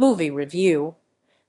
Movie review.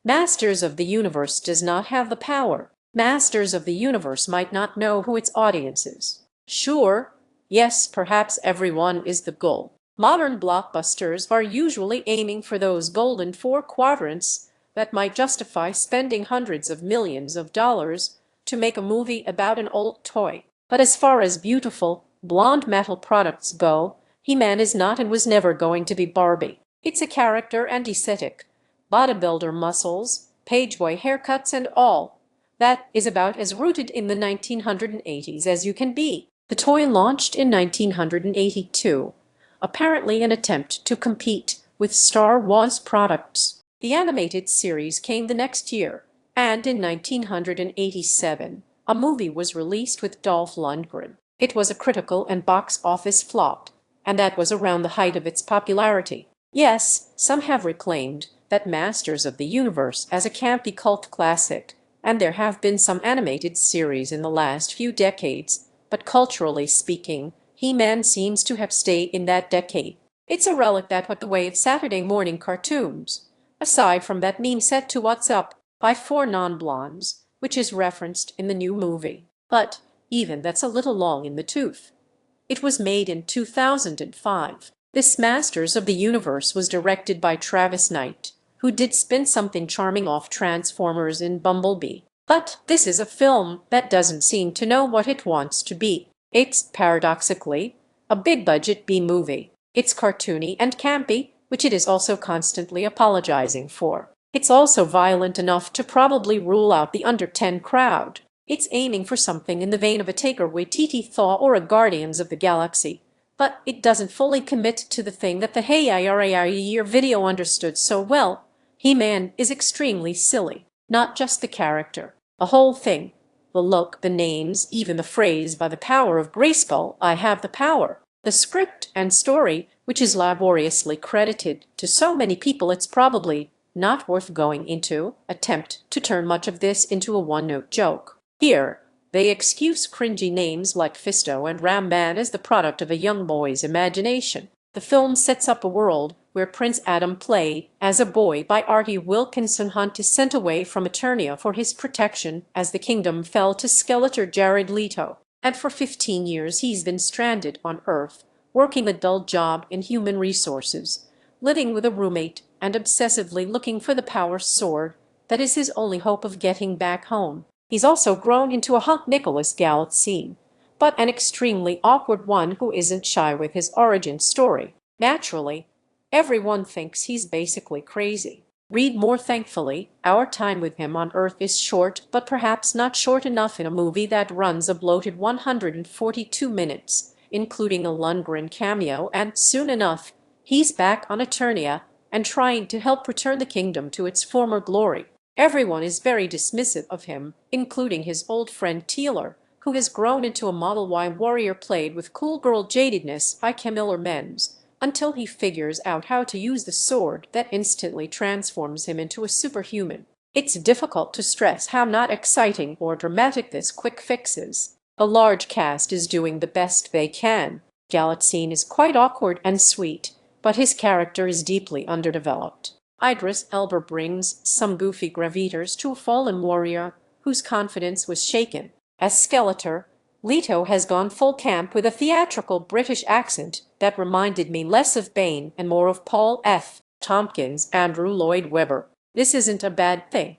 Masters of the Universe does not have the power. Masters of the Universe might not know who its audience is. Sure, yes, perhaps everyone is the goal. Modern blockbusters are usually aiming for those golden four quadrants that might justify spending hundreds of millions of dollars to make a movie about an old toy. But as far as beautiful, blonde Mattel products go, He-Man is not and was never going to be Barbie. It's a character and aesthetic. Bodybuilder muscles, pageboy haircuts and all. That is about as rooted in the 1980s as you can be. The toy launched in 1982, apparently an attempt to compete with Star Wars products. The animated series came the next year, and in 1987, a movie was released with Dolph Lundgren. It was a critical and box office flop, and that was around the height of its popularity. Yes, some have reclaimed that Masters of the Universe as a campy cult classic, and there have been some animated series in the last few decades, but culturally speaking, He-Man seems to have stayed in that decade. It's a relic that went the way of Saturday morning cartoons, aside from that meme set to What's Up by four non-blondes, which is referenced in the new movie. But even that's a little long in the tooth. It was made in 2005. This Masters of the Universe was directed by Travis Knight, who did spin something charming off Transformers in Bumblebee. But this is a film that doesn't seem to know what it wants to be. It's, paradoxically, a big-budget B-movie. It's cartoony and campy, which it is also constantly apologizing for. It's also violent enough to probably rule out the under-10 crowd. It's aiming for something in the vein of a Taika Waititi Thaw or a Guardians of the Galaxy, but it doesn't fully commit to the thing that the Hey Year video understood so well. He-Man is extremely silly, not just the character. The whole thing. The look, the names, even the phrase "by the power of Grayskull, I have the power." The script and story, which is laboriously credited to so many people it's probably not worth going into, attempt to turn much of this into a one-note joke. Here, they excuse cringy names like Fisto and Ramban as the product of a young boy's imagination. The film sets up a world where Prince Adam, played as a boy by Artie Wilkinson Hunt, is sent away from Eternia for his protection as the kingdom fell to Skeletor Jared Leto. And for 15 years he's been stranded on Earth, working a dull job in human resources, living with a roommate, and obsessively looking for the power sword that is his only hope of getting back home. He's also grown into a hunk Nicholas Gallant scene, but an extremely awkward one who isn't shy with his origin story. Naturally, everyone thinks he's basically crazy. Read more. Thankfully, our time with him on Earth is short, but perhaps not short enough in a movie that runs a bloated 142 minutes, including a Lundgren cameo, and soon enough, he's back on Eternia and trying to help return the kingdom to its former glory. Everyone is very dismissive of him, including his old friend Teeler, who has grown into a Model Y warrior played with cool girl jadedness by Camilla Menz, until he figures out how to use the sword that instantly transforms him into a superhuman. It's difficult to stress how not exciting or dramatic this quick fix is. A large cast is doing the best they can. Gallant scene is quite awkward and sweet, but his character is deeply underdeveloped. Idris Elba brings some goofy gravitas to a fallen warrior whose confidence was shaken. As Skeletor, Leto has gone full camp with a theatrical British accent that reminded me less of Bane and more of Paul F. Tompkins' Andrew Lloyd Webber. This isn't a bad thing.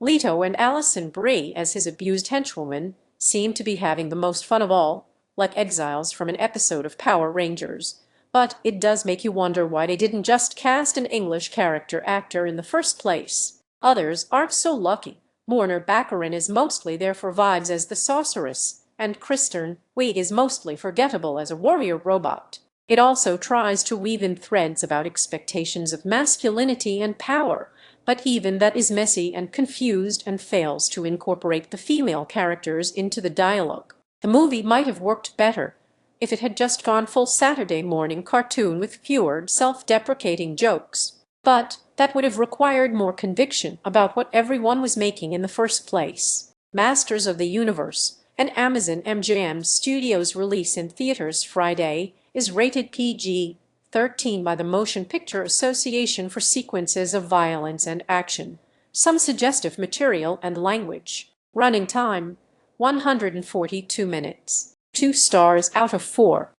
Leto and Alison Brie as his abused henchwoman seem to be having the most fun of all, like exiles from an episode of Power Rangers. But it does make you wonder why they didn't just cast an English character actor in the first place. Others aren't so lucky. Morna Baccarin is mostly there for vibes as the sorceress, and Kristen Wiig is mostly forgettable as a warrior robot. It also tries to weave in threads about expectations of masculinity and power, but even that is messy and confused and fails to incorporate the female characters into the dialogue. The movie might have worked better if it had just gone full Saturday morning cartoon with fewer self-deprecating jokes. But that would have required more conviction about what everyone was making in the first place. Masters of the Universe, an Amazon MGM Studios release in theaters Friday, is rated PG-13 13 by the Motion Picture Association for sequences of violence and action. Some suggestive material and language. Running time, 142 minutes. 2 stars out of 4.